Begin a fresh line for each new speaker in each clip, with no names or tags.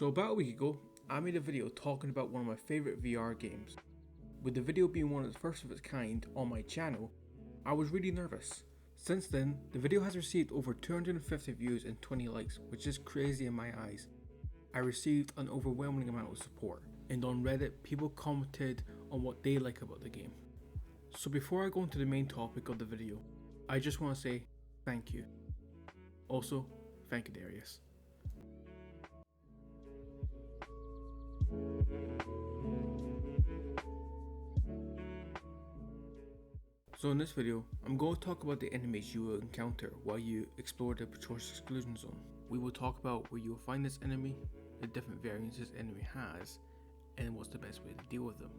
So about a week ago, I made a video talking about one of my favourite VR games. With the video being one of the first of its kind on my channel, I was really nervous. Since then, the video has received over 250 views and 20 likes, which is crazy in my eyes. I received an overwhelming amount of support, and on Reddit, people commented on what they like about the game. So before I go into the main topic of the video, I just want to say thank you. Also, thank you, Darius. So in this video, I'm going to talk about the enemies you will encounter while you explore the Patrol's exclusion zone. We will talk about where you will find this enemy, the different variants this enemy has, and what's the best way to deal with them.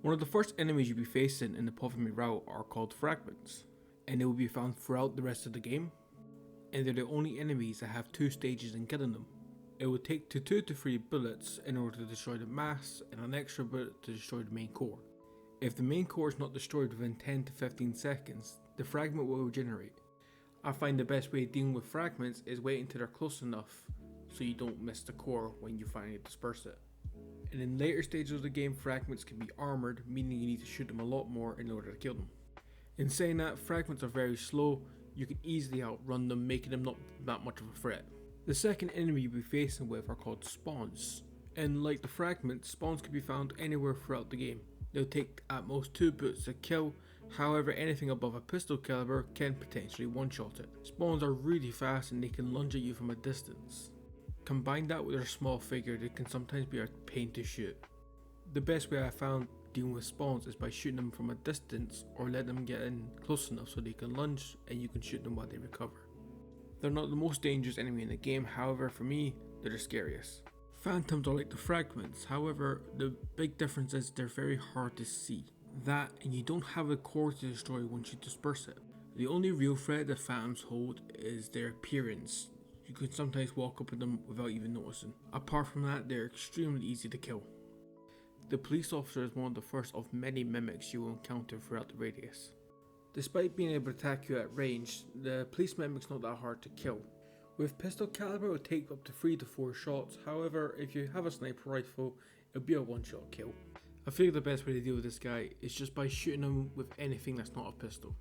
One of the first enemies you'll be facing in the Poverty route are called fragments, and they will be found throughout the rest of the game, and they're the only enemies that have 2 stages in killing them. It will take 2 to 3 bullets in order to destroy the mass and an extra bullet to destroy the main core. If the main core is not destroyed within 10 to 15 seconds, the fragment will regenerate. I find the best way of dealing with fragments is waiting till they're close enough so you don't miss the core when you finally disperse it. And in later stages of the game, fragments can be armoured, meaning you need to shoot them a lot more in order to kill them. In saying that, fragments are very slow, you can easily outrun them, making them not that much of a threat. The second enemy you'll be facing with are called spawns, and like the fragments, spawns can be found anywhere throughout the game. They'll take at most 2 bullets to kill, however anything above a pistol caliber can potentially one-shot it. Spawns are really fast and they can lunge at you from a distance. Combine that with their small figure, they can sometimes be a pain to shoot. The best way I found dealing with spawns is by shooting them from a distance or let them get in close enough so they can lunge and you can shoot them while they recover. They're not the most dangerous enemy in the game, however for me, they're the scariest. Phantoms are like the fragments, however the big difference is they're very hard to see. That and you don't have a core to destroy once you disperse it. The only real threat that phantoms hold is their appearance. You can sometimes walk up with them without even noticing. Apart from that, they're extremely easy to kill. The police officer is one of the first of many mimics you will encounter throughout the radius. Despite being able to attack you at range, the police mimic's not that hard to kill. With pistol caliber it will take up to 3 to 4 shots, however if you have a sniper rifle it'll be a one-shot kill. I feel the best way to deal with this guy is just by shooting him with anything that's not a pistol.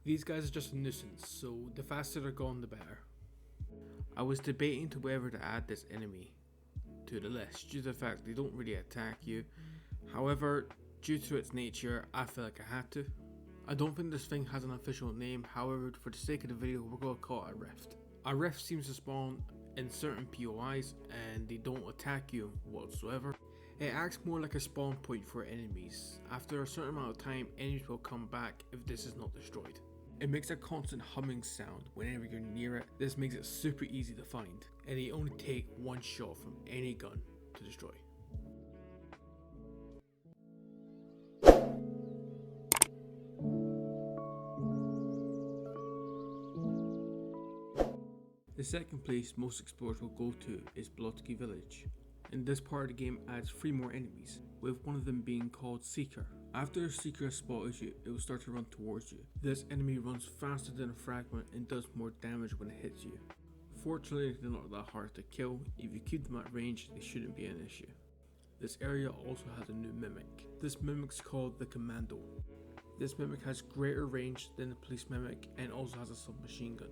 These guys are just a nuisance, so the faster they're gone the better. I was debating to whether to add this enemy to the list due to the fact they don't really attack you, however due to its nature I feel like I had to. I don't think this thing has an official name, however for the sake of the video we're going to call it a rift. A rift seems to spawn in certain POIs and they don't attack you whatsoever. It acts more like a spawn point for enemies. After a certain amount of time enemies will come back if this is not destroyed. It makes a constant humming sound whenever you're near it. This makes it super easy to find and they only take 1 shot from any gun to destroy. The second place most explorers will go to is Blotsky Village, and this part of the game adds 3 more enemies, with one of them being called Seeker. After a Seeker has spotted you, it will start to run towards you. This enemy runs faster than a fragment and does more damage when it hits you. Fortunately they're not that hard to kill, if you keep them at range they shouldn't be an issue. This area also has a new mimic. This mimic's called the Commando. This mimic has greater range than the police mimic and also has a submachine gun.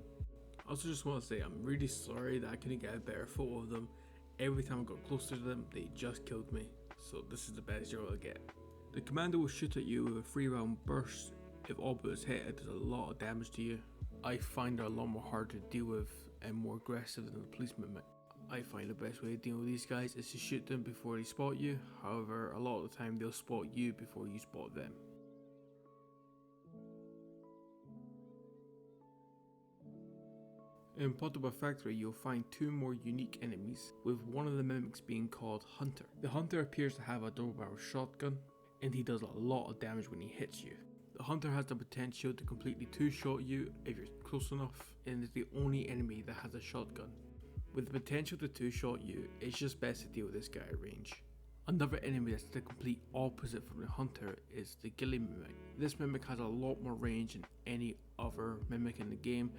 I also just want to say I'm really sorry that I couldn't get a better photo of them. Every time I got closer to them they just killed me, so this is the best you're going to get. The Commando will shoot at you with a 3-round burst. If all bullets hit it does a lot of damage to you. I find they're a lot more hard to deal with and more aggressive than the police mimic. I find the best way to deal with these guys is to shoot them before they spot you, however a lot of the time they'll spot you before you spot them. In Potable Factory you'll find 2 more unique enemies, with one of the mimics being called Hunter. The Hunter appears to have a double barrel shotgun and he does a lot of damage when he hits you. The Hunter has the potential to completely 2-shot you if you're close enough and is the only enemy that has a shotgun. With the potential to 2-shot you, it's just best to deal with this guy at range. Another enemy that's the complete opposite from the hunter is the ghillie mimic. This mimic has a lot more range than any other mimic in the game,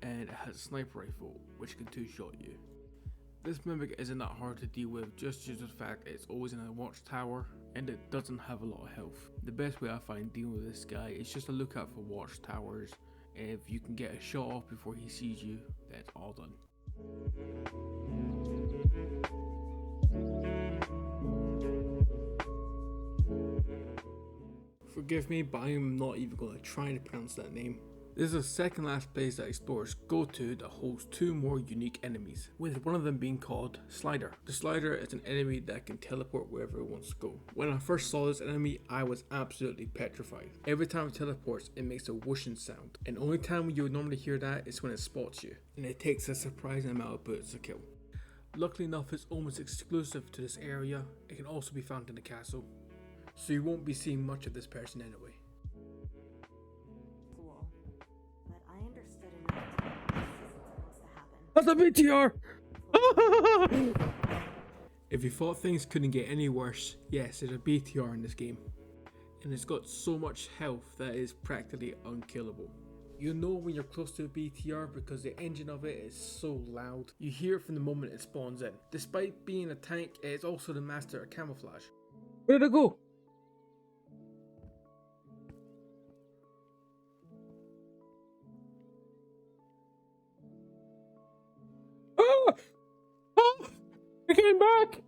and it has a sniper rifle which can two-shot you. This mimic isn't that hard to deal with just due to the fact it's always in a watchtower and it doesn't have a lot of health. The best way I find dealing with this guy is just to look out for watchtowers, and if you can get a shot off before he sees you, that's all done. Forgive me, but I'm not even going to try to pronounce that name. This is the second last place that explorers go to that holds two more unique enemies, with one of them being called Slider. The Slider is an enemy that can teleport wherever it wants to go. When I first saw this enemy, I was absolutely petrified. Every time it teleports, it makes a whooshing sound, and the only time you would normally hear that is when it spots you, and it takes a surprising amount of bullets to kill. Luckily enough, it's almost exclusive to this area. It can also be found in the castle, so you won't be seeing much of this person anyway.
Cool. But I understood enough to know this isn't supposed to happen.
That's a BTR! If you thought things couldn't get any worse, yes, there's a BTR in this game. And it's got so much health that it is practically unkillable. You know when you're close to a BTR because the engine of it is so loud. You hear it from the moment it spawns in. Despite being a tank, it is also the master of camouflage. Where'd it go? It came back!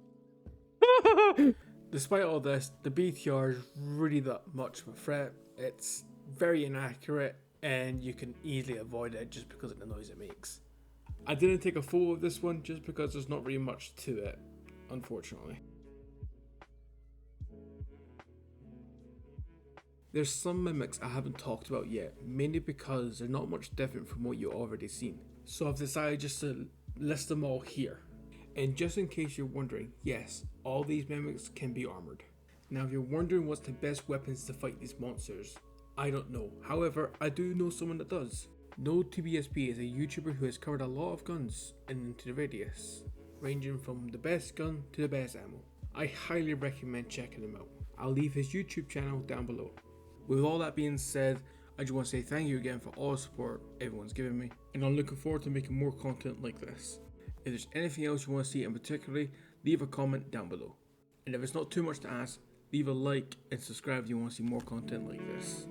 Despite all this, the BTR is really that much of a threat. It's very inaccurate and you can easily avoid it just because of the noise it makes. I didn't take a photo of this one just because there's not really much to it, unfortunately. There's some mimics I haven't talked about yet, mainly because they're not much different from what you've already seen. So I've decided just to list them all here. And just in case you're wondering, yes, all these mimics can be armored. Now if you're wondering what's the best weapons to fight these monsters, I don't know. However, I do know someone that does. No2BSB is a YouTuber who has covered a lot of guns and into the radius, ranging from the best gun to the best ammo. I highly recommend checking him out. I'll leave his YouTube channel down below. With all that being said, I just want to say thank you again for all the support everyone's given me, and I'm looking forward to making more content like this. If there's anything else you want to see in particular, leave a comment down below. And if it's not too much to ask, leave a like and subscribe if you want to see more content like this.